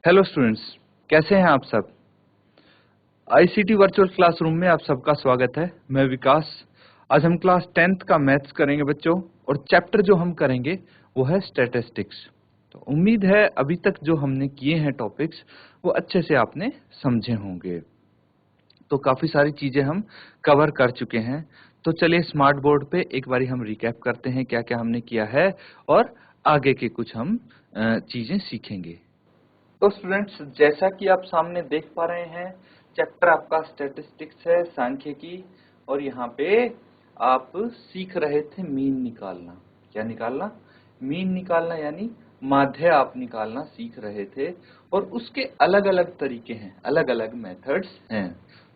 Hello students, कैसे हैं आप सब। आईसीटी वर्चुअल क्लासरूम में आप सबका स्वागत है। मैं विकास। आज हम क्लास 10th का मैथ्स करेंगे बच्चों, और चैप्टर जो हम करेंगे वो है स्टैटिस्टिक्स। तो उम्मीद है अभी तक जो हमने किए हैं टॉपिक्स वो अच्छे से आपने समझे होंगे। तो काफी सारी चीजें हम कवर कर चुके हैं। तो चलिए स्मार्ट बोर्ड पे एक बारी हम रिकैप करते हैं क्या क्या हमने किया है, और आगे के कुछ हम चीजें सीखेंगे। तो स्टूडेंट्स, जैसा कि आप सामने देख पा रहे हैं, चैप्टर आपका स्टैटिस्टिक्स है, सांख्यिकी। और यहाँ पे आप सीख रहे थे मीन निकालना। क्या निकालना? मीन निकालना, यानी माध्य आप निकालना सीख रहे थे। और उसके अलग अलग तरीके हैं, अलग अलग मेथड्स हैं।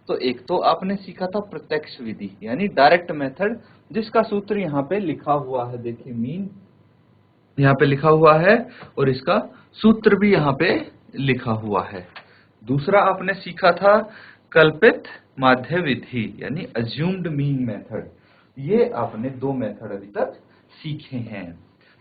तो एक तो आपने सीखा था प्रत्यक्ष विधि, यानी डायरेक्ट मेथड, जिसका सूत्र यहाँ पे लिखा हुआ है। देखिए, मीन यहाँ पे लिखा हुआ है और इसका सूत्र भी यहाँ पे लिखा हुआ है। दूसरा आपने सीखा था कल्पित माध्य विधि, यानी अज्यूम्ड मीन मेथड। ये आपने दो मेथड अभी तक सीखे हैं।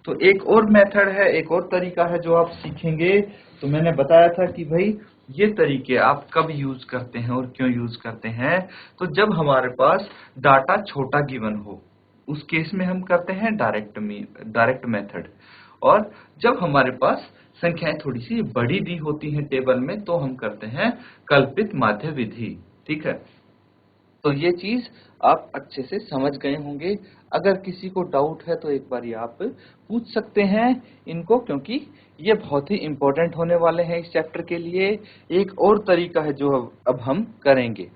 तो एक और मेथड है, एक और तरीका है जो आप सीखेंगे। तो मैंने बताया था कि भाई ये तरीके आप कब यूज करते हैं और क्यों यूज करते हैं। तो जब हमारे पास डाटा छोटा गिवन हो, उस केस में हम करते हैं डायरेक्ट मेथड। और जब हमारे पास संख्याएं थोड़ी सी बड़ी दी होती हैं टेबल में, तो हम करते हैं कल्पित माध्य विधि। ठीक है, तो ये चीज आप अच्छे से समझ गए होंगे। अगर किसी को डाउट है तो एक बार आप पूछ सकते हैं इनको, क्योंकि ये बहुत ही इंपॉर्टेंट होने वाले हैं इस चैप्टर के लिए। एक और तरीका है जो अब हम करेंगे।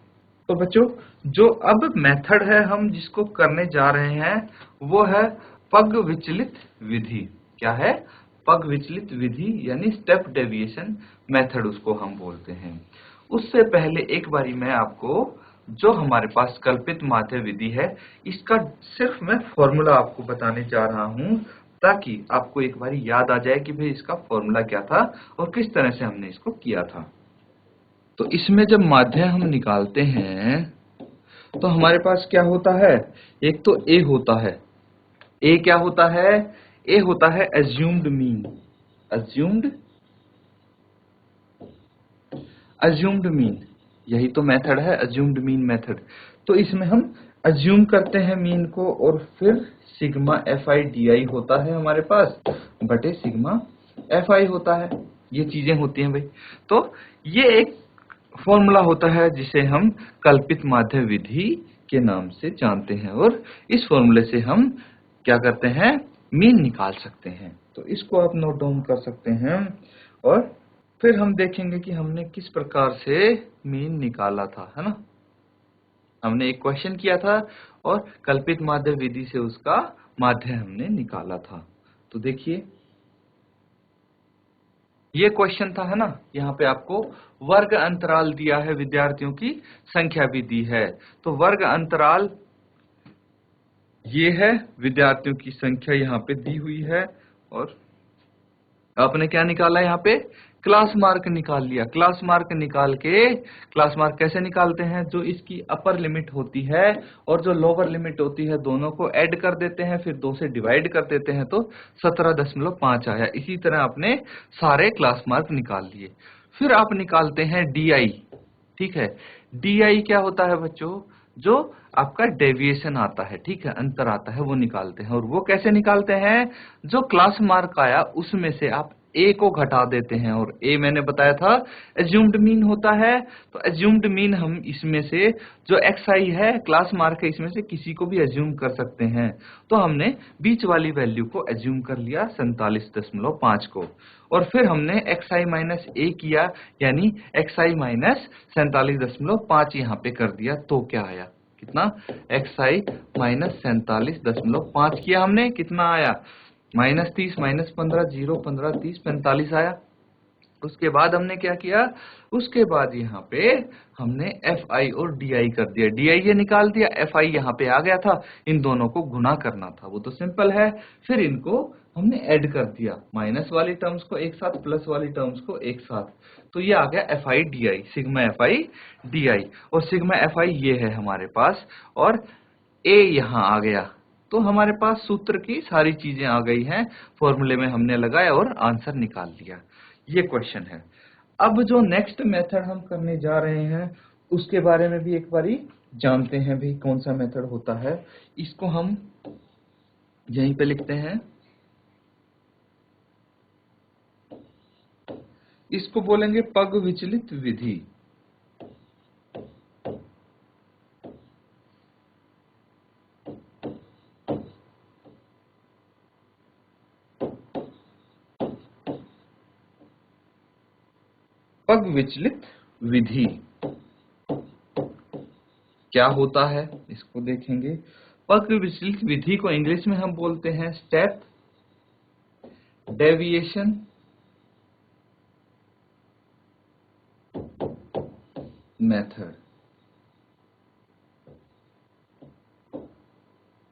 तो बच्चों, जो अब मेथड है हम जिसको करने जा रहे हैं वो है पग विचलित विधि। क्या है? पग विचलित विधि, यानी स्टेप डेविएशन मेथड उसको हम बोलते हैं। उससे पहले एक बारी मैं आपको जो हमारे पास कल्पित माध्य विधि है, इसका सिर्फ मैं फॉर्मूला आपको बताने जा रहा हूं, ताकि आपको एक बारी याद आ जाए कि भाई इसका फॉर्मूला क्या था और किस तरह से हमने इसको किया था। तो इसमें जब माध्य हम निकालते हैं तो हमारे पास क्या होता है? एक तो ए होता है। ए क्या होता है? ए होता है assumed mean. Assumed assumed mean, यही तो मेथड है, एज्यूम्ड मीन मेथड। तो इसमें हम एज्यूम करते हैं मीन को, और फिर sigma F I D I होता है हमारे पास, बटे सिग्मा एफ आई होता है। ये चीजें होती हैं भाई। तो ये एक फॉर्मूला होता है जिसे हम कल्पित माध्य विधि के नाम से जानते हैं, और इस फॉर्मूले से हम क्या करते हैं? मीन निकाल सकते हैं। तो इसको आप नोट डाउन कर सकते हैं, और फिर हम देखेंगे कि हमने किस प्रकार से मीन निकाला था, है ना। हमने एक क्वेश्चन किया था और कल्पित माध्य विधि से उसका माध्य हमने निकाला था। तो देखिए, ये क्वेश्चन था, है ना। यहाँ पे आपको वर्ग अंतराल दिया है, विद्यार्थियों की संख्या भी दी है। तो वर्ग अंतराल ये है, विद्यार्थियों की संख्या यहाँ पे दी हुई है, और आपने क्या निकाला यहाँ पे? क्लास मार्क निकाल लिया। क्लास मार्क निकाल के, क्लास मार्क कैसे निकालते हैं? जो इसकी अपर लिमिट होती है और जो लोअर लिमिट होती है, दोनों को ऐड कर देते हैं, फिर 2 से डिवाइड कर देते हैं, तो 17.5 आया। इसी तरह आपने सारे क्लास मार्क निकाल लिए। फिर आप निकालते हैं DI। ठीक है, DI क्या होता है बच्चों? जो आपका डेविएशन आता है, ठीक है, अंतर आता है, वो निकालते हैं। और वो कैसे निकालते हैं? जो क्लास मार्क आया उसमें से आप ए को घटा देते हैं, और ए मैंने बताया था एज्यूम्ड मीन होता है। तो एज्यूम्ड मीन हम इसमें से जो xi है, क्लास मार्क है, इसमें से किसी को भी एज्यूम कर सकते हैं। तो हमने बीच वाली वैल्यू को एज्यूम कर लिया, 47.5 को। और फिर हमने xi माइनस ए किया, यानी xi माइनस 47.5 यहाँ पे कर दिया। तो क्या आया? कितना? xi माइनस 47.5 किया हमने, कितना आया? -30 -15 0 15 30 45 आया। उसके बाद हमने क्या किया? उसके बाद यहाँ पे हमने Fi और Di कर दिया। Di ये निकाल दिया, Fi यहाँ पे आ गया था, इन दोनों को गुना करना था, वो तो सिंपल है। फिर इनको हमने ऐड कर दिया, माइनस वाली टर्म्स को एक साथ, प्लस वाली टर्म्स को एक साथ। तो ये आ गया Fi Di, sigma Fi Di। और सिग्मा Fi ये है हमारे पास, और A यहाँ आ गया। तो हमारे पास सूत्र की सारी चीजें आ गई हैं, फॉर्मूले में हमने लगाया और आंसर निकाल लिया। ये क्वेश्चन है। अब जो नेक्स्ट मेथड हम करने जा रहे हैं उसके बारे में भी एक बारी जानते हैं भाई कौन सा मेथड होता है। इसको हम यहीं पे लिखते हैं, इसको बोलेंगे पग विचलित विधि। पग विचलित विधि क्या होता है इसको देखेंगे। पग विचलित विधि को इंग्लिश में हम बोलते हैं स्टेप डेविएशन मेथड।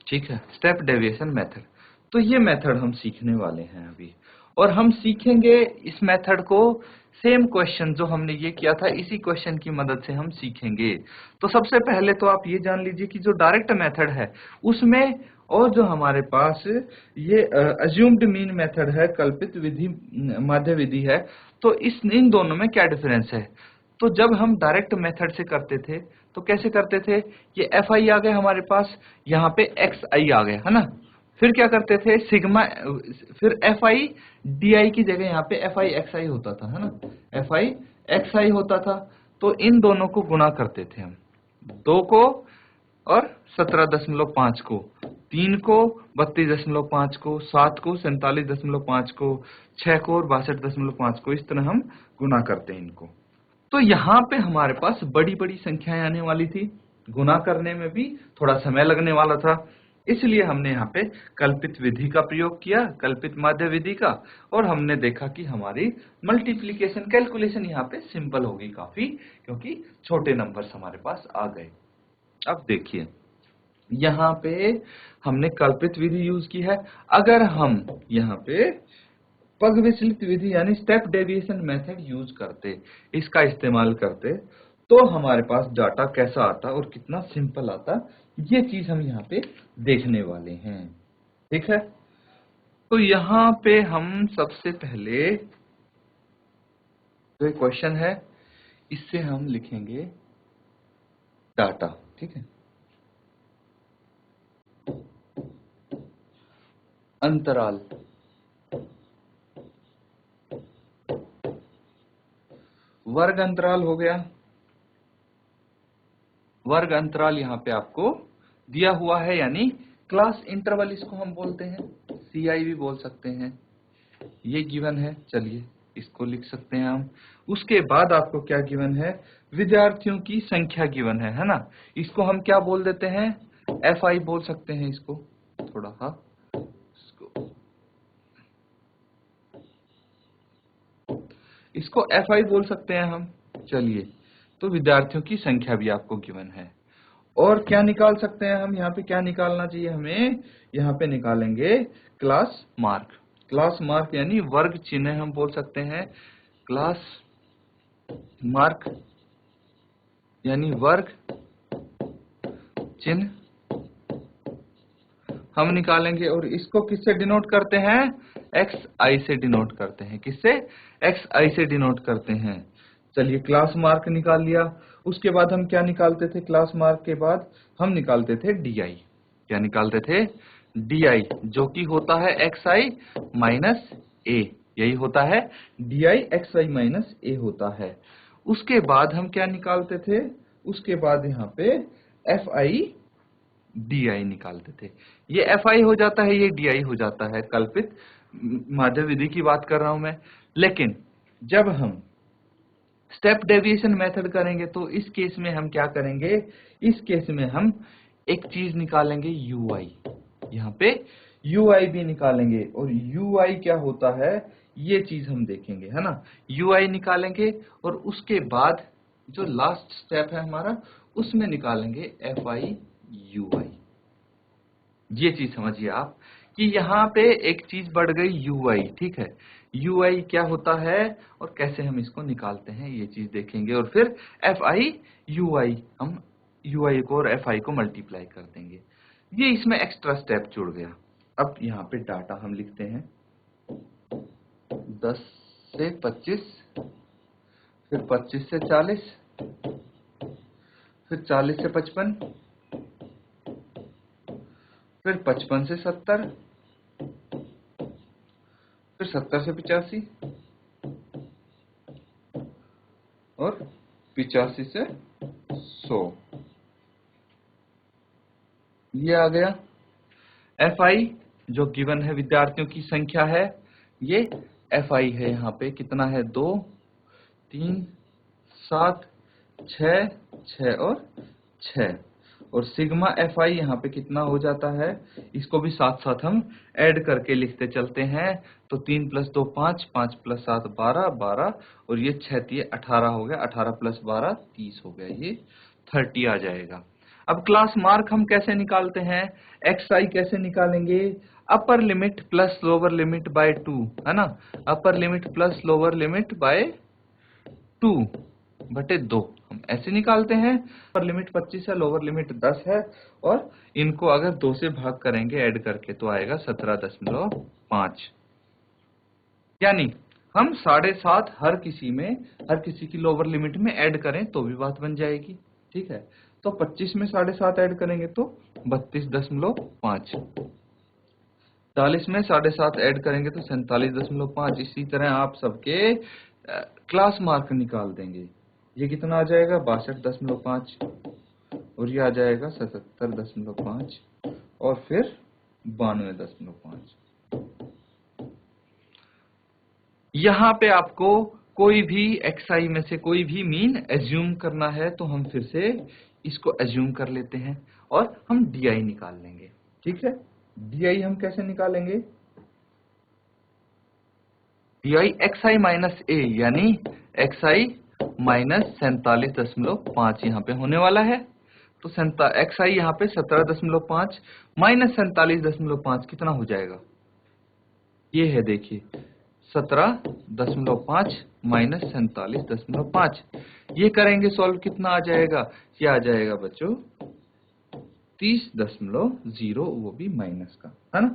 ठीक है, स्टेप डेविएशन मेथड। तो ये मेथड हम सीखने वाले हैं अभी, और हम सीखेंगे इस मेथड को सेम क्वेश्चन जो हमने ये किया था इसी क्वेश्चन की मदद से हम सीखेंगे। तो सबसे पहले तो आप ये जान लीजिए कि जो डायरेक्ट मेथड है उसमें और जो हमारे पास ये अज्यूम्ड मीन मेथड है, कल्पित विधि माध्य विधि है, तो इन दोनों में क्या डिफरेंस है। तो जब हम डायरेक्ट मेथड से करते थे तो कैसे करते थे, ये एफ आई आ गए हमारे पास, यहाँ पे एक्स आई आ गए, है ना। फिर क्या करते थे, सिग्मा, फिर एफ आई डी आई की जगह यहाँ पे एफ आई एक्स आई होता था, है ना, एफ आई एक्स आई होता था। तो इन दोनों को गुणा करते थे हम, 2 को और 17.5 को, 3 को 32.5 को, 7 को 47.5 को, 6 को और 62.5 को, इस तरह हम गुणा करते हैं इनको। तो यहाँ पे हमारे पास बड़ी बड़ी संख्याएं आने वाली थी, गुणा करने में भी थोड़ा समय लगने वाला था, इसलिए हमने यहाँ पे कल्पित विधि का प्रयोग किया, कल्पित माध्य विधि का, और हमने देखा कि हमारी मल्टीप्लिकेशन कैलकुलेशन यहाँ पे सिंपल होगी काफी, क्योंकि छोटे नंबर्स हमारे पास आ गए। अब देखिए यहाँ पे हमने कल्पित विधि यूज की है। अगर हम यहाँ पे पग विचलित विधि यानी स्टेप डेविएशन मेथड यूज करते, इसका इस्तेमाल करते, तो हमारे पास डाटा कैसा आता और कितना सिंपल आता, ये चीज हम यहाँ पे देखने वाले हैं। ठीक है, तो यहाँ पे हम सबसे पहले जो क्वेश्चन है इससे हम लिखेंगे डाटा। ठीक है, अंतराल, वर्ग अंतराल हो गया, वर्ग अंतराल यहाँ पे आपको दिया हुआ है, यानी क्लास इंटरवल इसको हम बोलते हैं, CI भी बोल सकते हैं, ये गिवन है। चलिए इसको लिख सकते हैं हम। उसके बाद आपको क्या गिवन है, विद्यार्थियों की संख्या गिवन है ना। इसको हम क्या बोल देते हैं, FI बोल सकते हैं इसको, थोड़ा इसको FI बोल सकते हैं हम। चलिए, तो विद्यार्थियों की संख्या भी आपको गिवन है। और क्या निकाल सकते हैं हम, यहाँ पे क्या निकालना चाहिए हमें, यहाँ पे निकालेंगे क्लास मार्क। क्लास मार्क यानी वर्ग चिन्ह हम बोल सकते हैं, क्लास मार्क यानी वर्ग चिन्ह हम निकालेंगे, और इसको किससे डिनोट करते हैं, XI से डिनोट करते हैं। किससे, XI से डिनोट करते हैं। चलिए क्लास मार्क निकाल लिया। उसके बाद हम क्या निकालते थे, क्लास मार्क के बाद हम निकालते थे DI। क्या निकालते थे, DI, जो कि होता है XI माइनस A, यही होता है DI XI माइनस A होता है। उसके बाद हम क्या निकालते थे, उसके बाद यहाँ पे FI DI निकालते थे। ये FI हो जाता है, ये DI हो जाता है, कल्पित माध्य विधि की बात कर रहा हूं मैं। लेकिन जब हम स्टेप डेविएशन मेथड करेंगे तो इस केस में हम क्या करेंगे, इस केस में हम एक चीज निकालेंगे UI, यहाँ पे UI भी निकालेंगे, और UI क्या होता है ये चीज हम देखेंगे, है ना। UI निकालेंगे और उसके बाद जो लास्ट स्टेप है हमारा उसमें निकालेंगे FI UI। ये चीज समझिए आप कि यहाँ पे एक चीज बढ़ गई UI। ठीक है, UI क्या होता है और कैसे हम इसको निकालते हैं ये चीज देखेंगे, और फिर FI UI, हम UI को और FI को मल्टीप्लाई कर देंगे। ये इसमें एक्स्ट्रा स्टेप जुड़ गया। अब यहाँ पे डाटा हम लिखते हैं 10 से 25 फिर 25 से 40, फिर 40 से 55, फिर 55 से 70, फिर 70 से 85 और 85 से 100। ये आ गया FI जो गिवन है, विद्यार्थियों की संख्या है, ये FI है। यहाँ पे कितना है, 2 3 7 6 6 और 6, और सिग्मा FI यहाँ पे कितना हो जाता है, इसको भी साथ साथ हम ऐड करके लिखते चलते हैं। तो 3 + 2 5, 5 + 7 12 12, और ये 6 3 18 हो गया, 18 + 12 30 हो गया, ये 30 आ जाएगा। अब क्लास मार्क हम कैसे निकालते हैं, XI कैसे निकालेंगे, upper limit plus lower limit by 2, है ना, upper limit plus lower limit by 2/2 हम ऐसे निकालते हैं। अपर लिमिट 25 है, लोअर लिमिट 10 है, और इनको अगर 2 से भाग करेंगे ऐड करके तो आएगा 17.5। यानी हम 7.5 हर किसी की लोअर लिमिट में ऐड करें तो भी बात बन जाएगी, ठीक है। तो 25 में 7.5 ऐड करेंगे तो 32.5, 40 में 7.5 ऐड करेंगे तो 47.5। इसी तरह आप सबके क्लास मार्क निकाल देंगे। ये कितना आ जाएगा, 62.5, और ये आ जाएगा 77.5, और फिर 92.5। यहाँ पे आपको कोई भी XI में से कोई भी मीन एज्यूम करना है तो हम फिर से इसको एज्यूम कर लेते हैं और हम DI निकाल लेंगे, ठीक है। DI हम कैसे निकालेंगे, DI XI माइनस A, यानी XI माइनस 47.5 यहाँ पे होने वाला है। तो XI यहाँ पे 17.5 माइनस 47.5 कितना हो जाएगा, ये है देखिए 17.5 माइनस 47.5। ये करेंगे सॉल्व, कितना आ जाएगा, ये आ जाएगा बच्चों 30.0, वो भी माइनस का, है ना।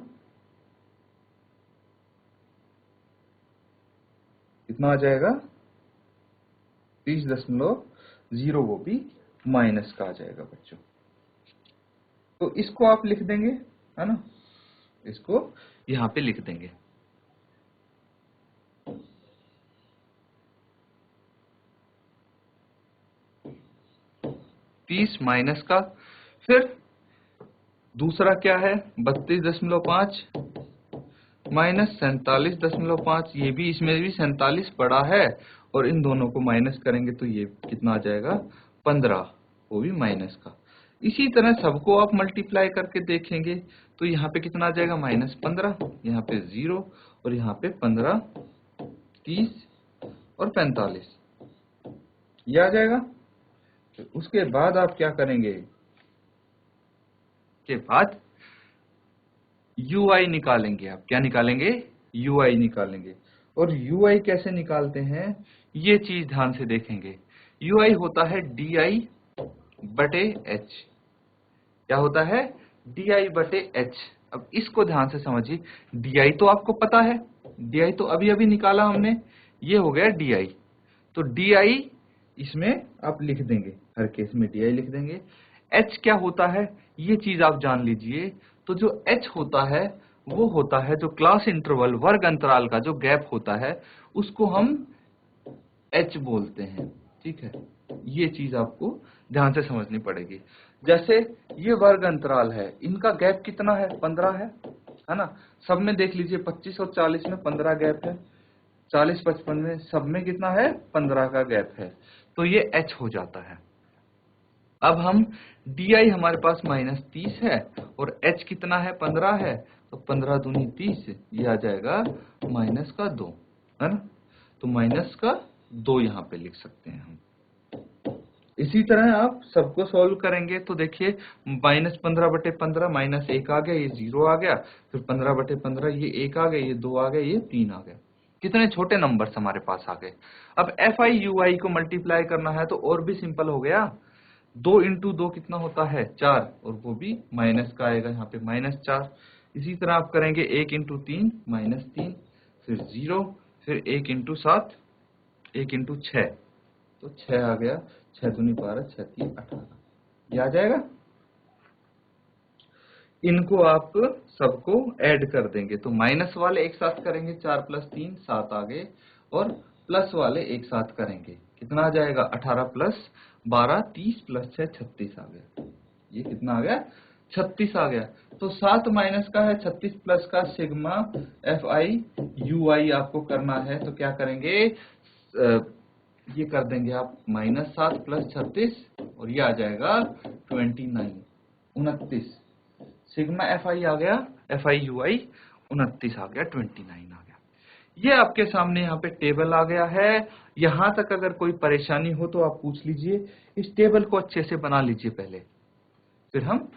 कितना आ जाएगा, 30.0, वो भी माइनस का आ जाएगा बच्चों। तो इसको आप लिख देंगे, है ना, इसको यहां पे लिख देंगे। माइनस का, फिर दूसरा क्या है 32.5 माइनस 47.5, ये भी, इसमें भी 47 बड़ा है, और इन दोनों को माइनस करेंगे तो ये कितना आ जाएगा 15, वो भी माइनस का। इसी तरह सबको आप मल्टीप्लाई करके देखेंगे तो यहाँ पे कितना आ जाएगा -15, यहाँ पे 0, और यहाँ पे 15, 30 और 45, ये आ जाएगा। तो उसके बाद आप क्या करेंगे, के बाद UI निकालेंगे। आप क्या निकालेंगे, UI निकालेंगे। और UI कैसे निकालते हैं, ये चीज ध्यान से देखेंगे। UI होता है DI/H। क्या होता है, DI/H। अब इसको ध्यान से समझिए, DI तो आपको पता है, DI तो अभी अभी निकाला हमने, ये हो गया DI। तो DI इसमें आप लिख देंगे, हर केस में DI लिख देंगे। H क्या होता है, ये चीज आप जान लीजिए। तो जो H होता है वो होता है जो क्लास इंटरवल, वर्ग अंतराल का जो गैप होता है उसको हम H बोलते हैं, ठीक है। ये चीज आपको ध्यान से समझनी पड़ेगी। जैसे ये वर्ग अंतराल है, इनका गैप कितना है, 15 है ना। सब में देख लीजिए 25 और 40 में 15 गैप है, 40 55 में सब में कितना है, 15 का गैप है, तो ये H हो जाता है। अब हम DI हमारे पास -30 है और H कितना है, 15 है, तो 15 दूनी 30, ये आ जाएगा -2, है ना। तो -2 यहाँ पे लिख सकते हैं हम। इसी तरह आप सबको सॉल्व करेंगे तो देखिए -15/15 -1 आ गया, ये 0 आ गया, फिर 15/15 ये 1 आ गया, ये 2 आ गया, ये 3 आ गया। कितने छोटे नंबर्स हमारे पास आ गए। अब FI UI को मल्टीप्लाई करना है तो और भी सिंपल हो गया। 2 × 2 कितना होता है, 4, और वो भी माइनस का आएगा, यहाँ पे -4। इसी तरह आप करेंगे 1 × 3 -3, फिर 0, फिर 1 × 7, 1 × 6, तो 6 आ गया, 6 दूनी 12, 6 3 18, ये आ जाएगा। इनको आप सबको ऐड कर देंगे तो माइनस वाले एक साथ करेंगे, 4 + 3 7 आ गए, और प्लस वाले एक साथ करेंगे, कितना आ जाएगा 18 + 12 30 + 6 36 आ गया। ये कितना आ गया 36 आ गया। तो 7 माइनस का है, 36 प्लस का सिग्मा FI/UI आपको करना है, तो क्या करेंगे, ये कर देंगे आप -7 + 36 और ये आ जाएगा 29 29। सिग्मा FI आ गया, FI/UI 29 आ गया, 29 आ गया। ये आपके सामने यहाँ पे टेबल आ गया है। यहां तक अगर कोई परेशानी हो तो आप पूछ लीजिए। इस टेबल को अच्छे से बना लीजिए पहले, फिर हम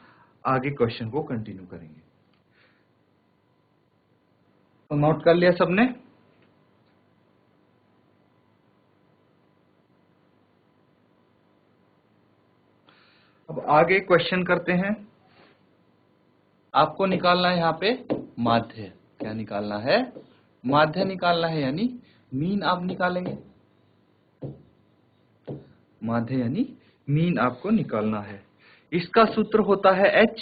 आगे क्वेश्चन को कंटिन्यू करेंगे। तो नोट कर लिया सबने? अब आगे क्वेश्चन करते हैं। आपको निकालना है यहाँ पे माध्य। क्या निकालना है? माध्य निकालना है, यानी मीन आप निकालेंगे। माध्य यानी मीन आपको निकालना है। इसका सूत्र होता है H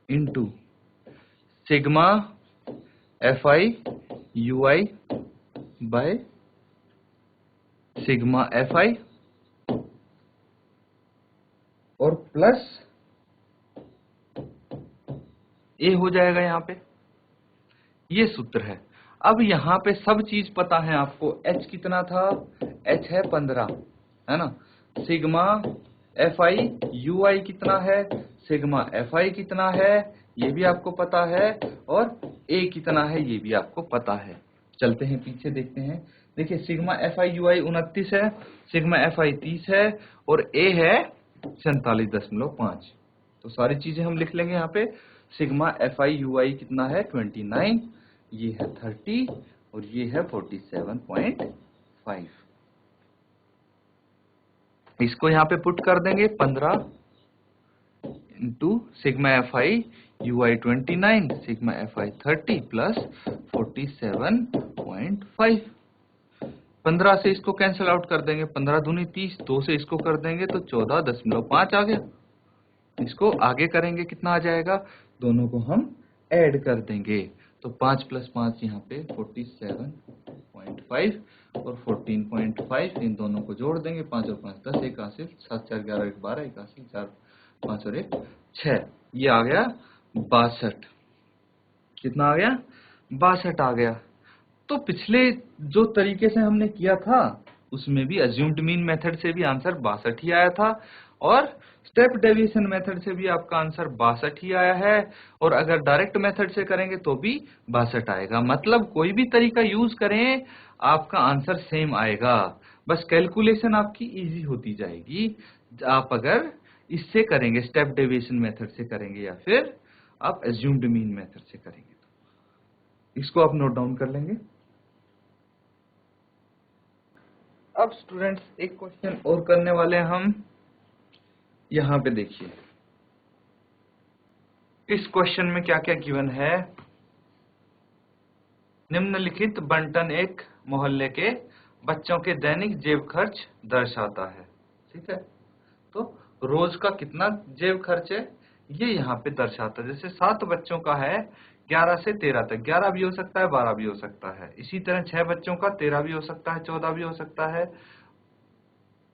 into sigma FI/UI by sigma FI और प्लस A हो जाएगा यहाँ पे। ये सूत्र है। अब यहाँ पे सब चीज पता है आपको। H कितना था? H है 15, है ना। सिग्मा FI/UI कितना है? सिग्मा FI कितना है ये भी आपको पता है, और A कितना है ये भी आपको पता है। चलते हैं पीछे देखते हैं। देखिए सिग्मा FI/UI 29 है, सिग्मा FI 30 है, और A है 47.5। तो सारी चीजें हम लिख लेंगे यहाँ पे। सिग्मा FI/UI कितना है 29, ये है 30 और ये है 47.5। इसको यहाँ पे पुट कर देंगे 15 into sigma FI/UI 29 sigma FI 30 plus 47.5। 15 से इसको कैंसिल आउट कर देंगे, 15 दूनी 30, 2 से इसको कर देंगे तो 14.5 आ गया। इसको आगे करेंगे, कितना आ जाएगा? दोनों को हम ऐड कर देंगे, तो 5 + 5 यहाँ पे 47.5 और 14.5, इन दोनों को जोड़ देंगे। 5 और 5 10, 1 हासिल, 7 4 11 1 12, 1 हासिल, 4 5 और 1 6, ये आ गया 62। कितना आ गया? 62 आ गया। तो पिछले जो तरीके से हमने किया था उसमें भी अज्यूम्ड मीन मेथड से भी आंसर 62 ही आया था, और स्टेप डेविएशन मेथड से भी आपका आंसर 62 ही आया है, और अगर डायरेक्ट मेथड से करेंगे तो भी 62 आएगा। मतलब कोई भी तरीका यूज करें आपका आंसर सेम आएगा, बस कैलकुलेशन आपकी इजी होती जाएगी। आप अगर इससे करेंगे, स्टेप डेविएशन मेथड से करेंगे या फिर आप अज्यूम्ड मीन मेथड से करेंगे, तो इसको आप नोट डाउन कर लेंगे। अब स्टूडेंट्स एक क्वेश्चन और करने वाले हैं हम। यहां पे देखिए इस क्वेश्चन में क्या क्या गिवन है। निम्नलिखित बंटन एक मोहल्ले के बच्चों के दैनिक जेब खर्च दर्शाता है। ठीक है, तो रोज का कितना जेब खर्च है ये यहाँ पे दर्शाता है। जैसे 7 बच्चों का है 11 से 13 तक, 11 भी हो सकता है 12 भी हो सकता है। इसी तरह 6 बच्चों का 13 भी हो सकता है 14 भी हो सकता है,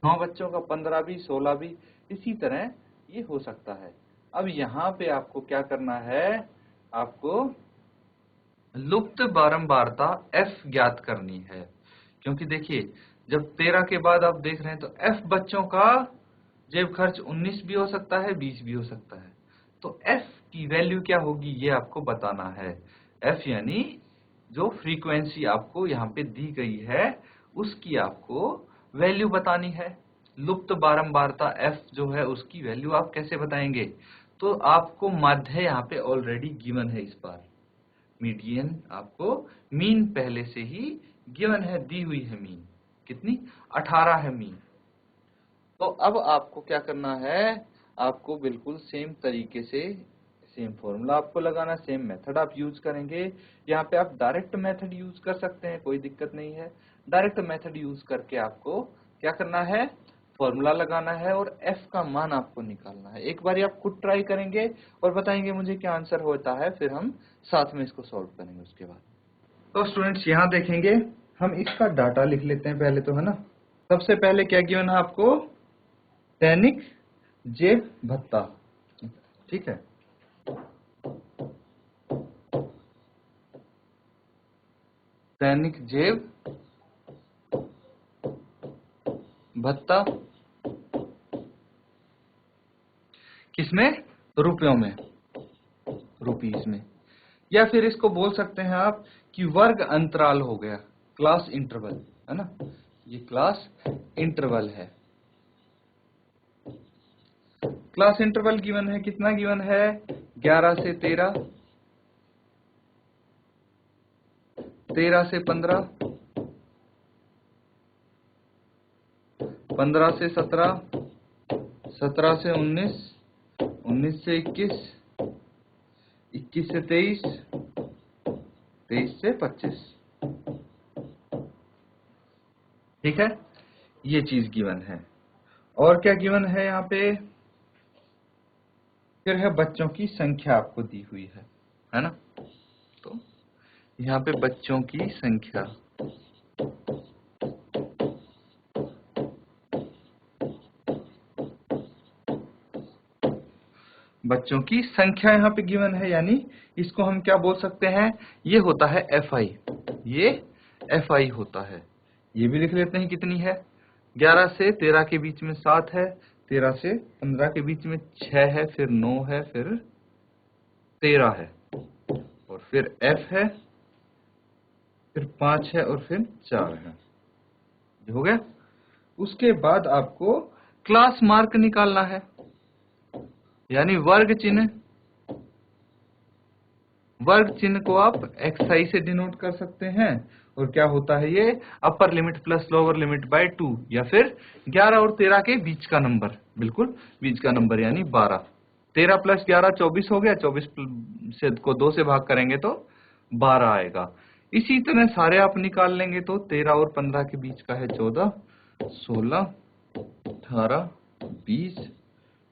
9 बच्चों का 15 भी 16 भी, इसी तरह ये हो सकता है। अब यहाँ पे आपको क्या करना है, आपको लुप्त बारंबारता F ज्ञात करनी है। क्योंकि देखिए जब 13 के बाद आप देख रहे हैं तो F बच्चों का जेब खर्च 19 भी हो सकता है 20 भी हो सकता है। तो F की वैल्यू क्या होगी ये आपको बताना है। F यानी जो फ्रीक्वेंसी आपको यहाँ पे दी गई है उसकी आपको वैल्यू बतानी है। लुप्त बारंबारता F जो है उसकी वैल्यू आप कैसे बताएंगे? तो आपको माध्य यहाँ पे ऑलरेडी गिवन है। इस बार मीडियन आपको मीन पहले से ही गिवन है, दी हुई है। मीन कितनी? 18 है मीन। तो अब आपको क्या करना है, आपको बिल्कुल सेम तरीके से सेम फॉर्मूला आपको लगाना, सेम मेथड आप यूज करेंगे। यहाँ पे आप डायरेक्ट मेथड यूज कर सकते हैं, कोई दिक्कत नहीं है। डायरेक्ट मेथड यूज करके आपको क्या करना है, फॉर्मूला लगाना है और f का मान आपको निकालना है। एक बार आप खुद ट्राई करेंगे और बताएंगे मुझे क्या आंसर होता है, फिर हम साथ में इसको सॉल्व करेंगे उसके बाद। तो स्टूडेंट्स यहाँ देखेंगे, हम इसका डाटा लिख लेते हैं पहले तो, है ना। सबसे पहले क्या गिवन है आपको, दैनिक जेब भत्ता, ठीक है। दैनिक जेब भत्ता किसमें, रुपयों में, रुपीस में। या फिर इसको बोल सकते हैं आप कि वर्ग अंतराल हो गया, क्लास इंटरवल, है ना। ये क्लास इंटरवल है। क्लास इंटरवल गिवन है, कितना गिवन है, 11 से 13, 13 से 15, 15 से 17, 17 से 19, 19 से 21, 21 से 23, 23 से 25, ठीक है। ये चीज गिवन है। और क्या गिवन है यहाँ पे, फिर है बच्चों की संख्या आपको दी हुई है ना। तो यहाँ पे बच्चों की संख्या, बच्चों की संख्या यहाँ पे गिवन है, यानी इसको हम क्या बोल सकते हैं, ये होता है FI, ये FI होता है। ये भी लिख लेते हैं कितनी है, 11 से 13 के बीच में 7 है, 13 से 15 के बीच में 6 है, फिर 9 है, फिर 13 है, और फिर F है, फिर 5 है, और फिर 4 है। ये हो गया। उसके बाद आपको क्लास मार्क निकालना है, यानी वर्ग चिन्ह। वर्ग चिन्ह को आप XI से डिनोट कर सकते हैं, और क्या होता है ये, upper limit plus lower limit by 2, या फिर 11 और 13 के बीच का नंबर, बिल्कुल बीच का नंबर, यानी 12। 13 प्लस 11 24 हो गया, 24 से को 2 से भाग करेंगे तो 12 आएगा। इसी तरह सारे आप निकाल लेंगे तो 13 और 15 के बीच का है 14, 16, 18, 20,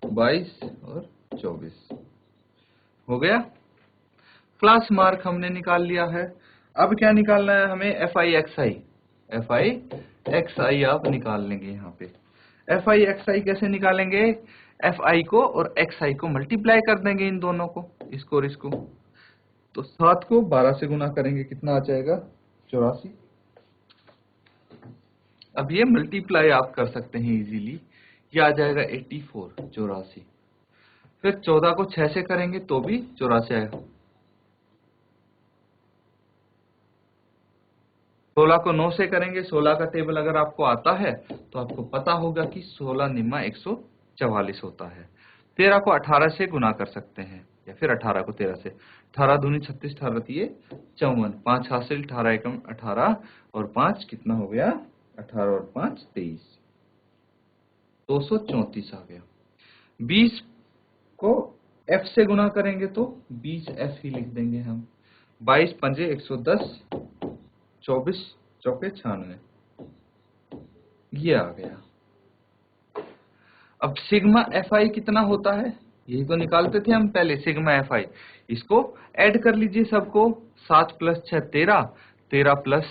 22 और 24 हो गया। क्लास मार्क हमने निकाल लिया है। अब क्या निकालना है हमें, FI XI आप निकाल लेंगे। यहाँ पे FI XI कैसे निकालेंगे, FI को और XI को मल्टीप्लाई कर देंगे, इन दोनों को, इसको और इसको। तो 7 को 12 से गुना करेंगे, कितना आ जाएगा, 84। अब ये मल्टीप्लाई आप कर सकते हैं इजीली, ये आ जाएगा 84, 84। फिर 14 को 6 से करेंगे तो भी 84 आएगा। 16 को 9 से करेंगे, 16 का टेबल अगर आपको आता है तो आपको पता होगा कि 16 निम्मा 144 होता है। 13 को 18 से गुना कर सकते हैं, या फिर 18 को 13 से। 18 दूनी 36, 18 दिए 54, 5 हासिल, 18 एकम 18, और 5 कितना हो गया, 18 और 5 23, 234 आ गया। 20 को F से गुना करेंगे तो 20F ही लिख देंगे हम। 22 पंजे 110, 24 चौके 96, ये आ गया। अब सिग्मा FI कितना होता है, यही तो निकालते थे हम पहले, सिग्मा FI। इसको ऐड कर लीजिए सबको, 7 प्लस 6 13, 13 प्लस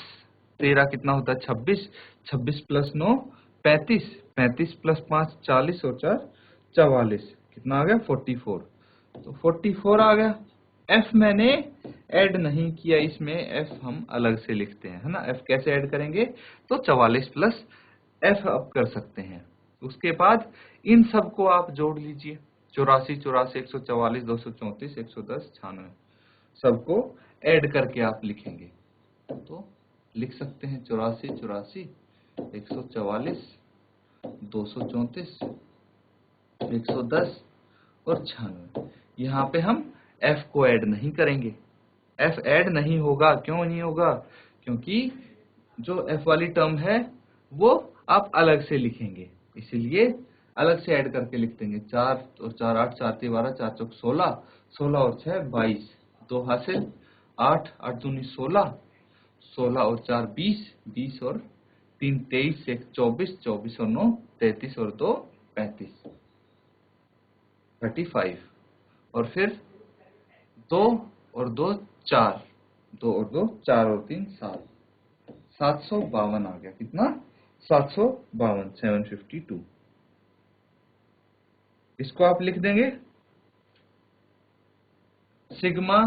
13 कितना होता है 26, 26 प्लस 9 35, 35 प्लस 5 40, और 4 44, कितना आ गया 44। तो 44 आ गया। F मैंने ऐड नहीं किया इसमें, F हम अलग से लिखते हैं, है ना। F कैसे ऐड करेंगे, तो 44 प्लस F अब कर सकते हैं। उसके बाद इन सब को आप जोड़ लीजिए, 84, 84, 144, 234, 110, 96, सबको ऐड करके आप लिखेंगे तो लिख सकते हैं 84, 84, 144, 234, 110 और 96। यहाँ पे हम F को ऐड नहीं करेंगे, F ऐड नहीं होगा। क्यों नहीं होगा, क्योंकि जो F वाली टर्म है वो आप अलग से लिखेंगे, इसलिए अलग से ऐड करके लिख देंगे। 4 और 4 8, 4 3 12, 4 चौक 16, 16 और 6 22, 2 हासिल, 8 8 दूनी 16, 16 और 4 20, 20 और 3 23, 1 24, 24 और 9 33 और 2 35, 35। और फिर 2 और 2 4, 2 और 2 4 और 3 7, 752 आ गया। कितना? 752, 752। इसको आप लिख देंगे सिग्मा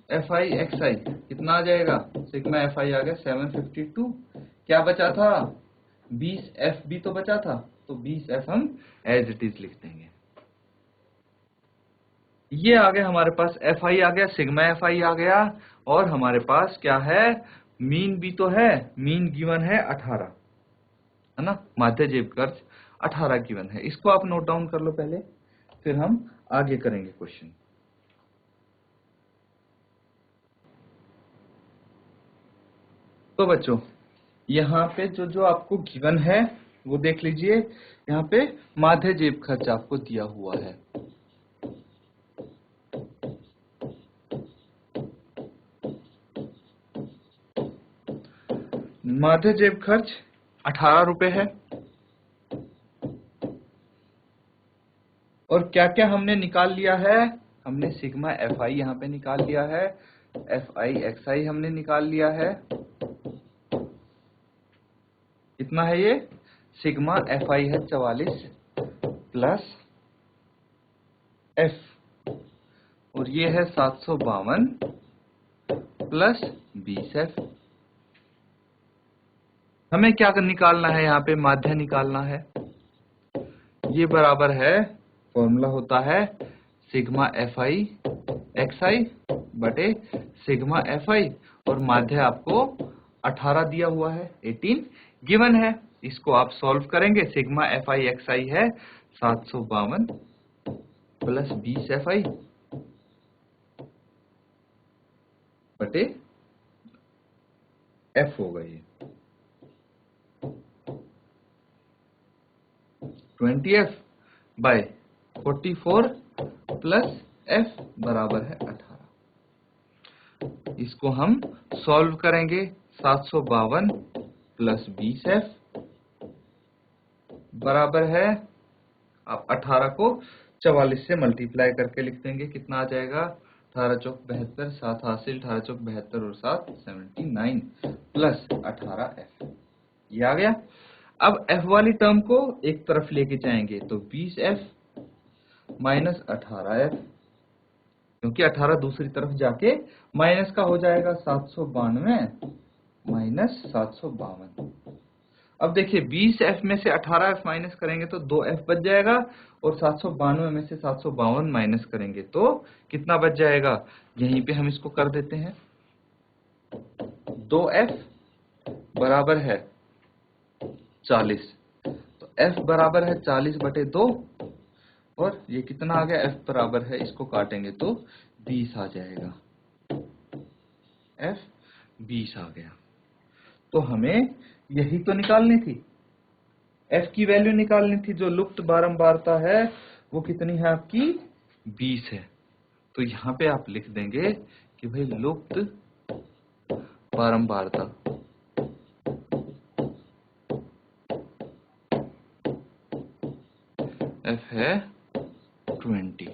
FI XI। कितना आ जाएगा? सिग्मा FI आ गया 752। क्या बचा था? 20F भी तो बचा था, तो 20F हम एज इट इज लिख देंगे। ये आ गया हमारे पास, FI आ गया, सिग्मा FI आ गया, और हमारे पास क्या है? मीन भी तो है। मीन गिवन है 18, है ना? माध्य जेब खर्च 18 गिवन है। इसको आप नोट डाउन कर लो पहले, फिर हम आगे करेंगे क्वेश्चन। तो बच्चों, यहाँ पे जो आपको गिवन है वो देख लीजिए। यहाँ पे माध्य जेब खर्च आपको दिया हुआ है। माध्य जेब खर्च 18 रुपए है। और क्या क्या हमने निकाल लिया है? हमने सिग्मा FI यहाँ पे निकाल लिया है, FI XI हमने निकाल लिया है। कितना है ये? सिग्मा FI है 44 प्लस F, और ये है 752 प्लस 20F। हमें क्या निकालना है? यहाँ पे माध्य निकालना है। ये बराबर है, फॉर्मूला होता है सिग्मा FI XI बटे सिग्मा FI, और माध्य आपको 18 दिया हुआ है, 18 गिवन है। इसको आप सॉल्व करेंगे। सिग्मा FI XI है 752 प्लस 20 FI बटे F होगा ये 20F बाय 44 प्लस F बराबर है 18। इसको हम सॉल्व करेंगे। 752 प्लस 20F बराबर है, आप 18 को 44 से मल्टीप्लाई करके लिख देंगे। कितना आ जाएगा? 18 चौक 72, 7 हासिल, 18 चौक 72 और 7 79 प्लस 18F। ये आ गया। अब F वाली टर्म को एक तरफ लेके जाएंगे, तो 20F माइनस 18F, क्योंकि 18 दूसरी तरफ जाके माइनस का हो जाएगा। 792 माइनस 752। अब देखिए 20F में से 18F माइनस करेंगे तो 2F बच जाएगा, और 792 में से 752 माइनस करेंगे तो कितना बच जाएगा? यहीं पे हम इसको कर देते हैं। 2F बराबर है 40, तो F बराबर है 40 बटे 2, और ये कितना आ गया? F बराबर है, इसको काटेंगे तो 20 आ जाएगा। F 20 आ गया। तो हमें यही तो निकालनी थी, F की वैल्यू निकालनी थी। जो लुप्त बारंबारता है वो कितनी है आपकी? 20 है। तो यहाँ पे आप लिख देंगे कि भाई लुप्त बारंबारता F है 20।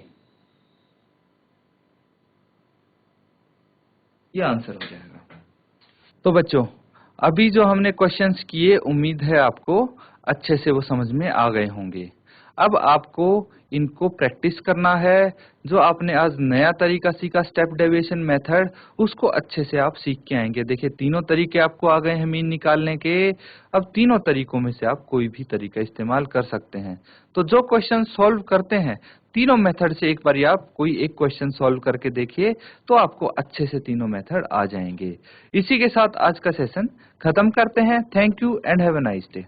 ये आंसर हो जाएगा। तो बच्चों, अभी जो हमने क्वेश्चंस किए, उम्मीद है आपको अच्छे से वो समझ में आ गए होंगे। अब आपको इनको प्रैक्टिस करना है। जो आपने आज नया तरीका सीखा स्टेप डेविएशन मेथड, उसको अच्छे से आप सीख के आएंगे। देखिए तीनों तरीके आपको आ गए हैं मीन निकालने के। अब तीनों तरीकों में से आप कोई भी तरीका इस्तेमाल कर सकते हैं। तो जो क्वेश्चन सॉल्व करते हैं तीनों मेथड से, एक बार आप कोई एक क्वेश्चन सॉल्व करके देखिए, तो आपको अच्छे से तीनों मेथड आ जाएंगे। इसी के साथ आज का सेशन खत्म करते हैं। Thank you and have a nice day.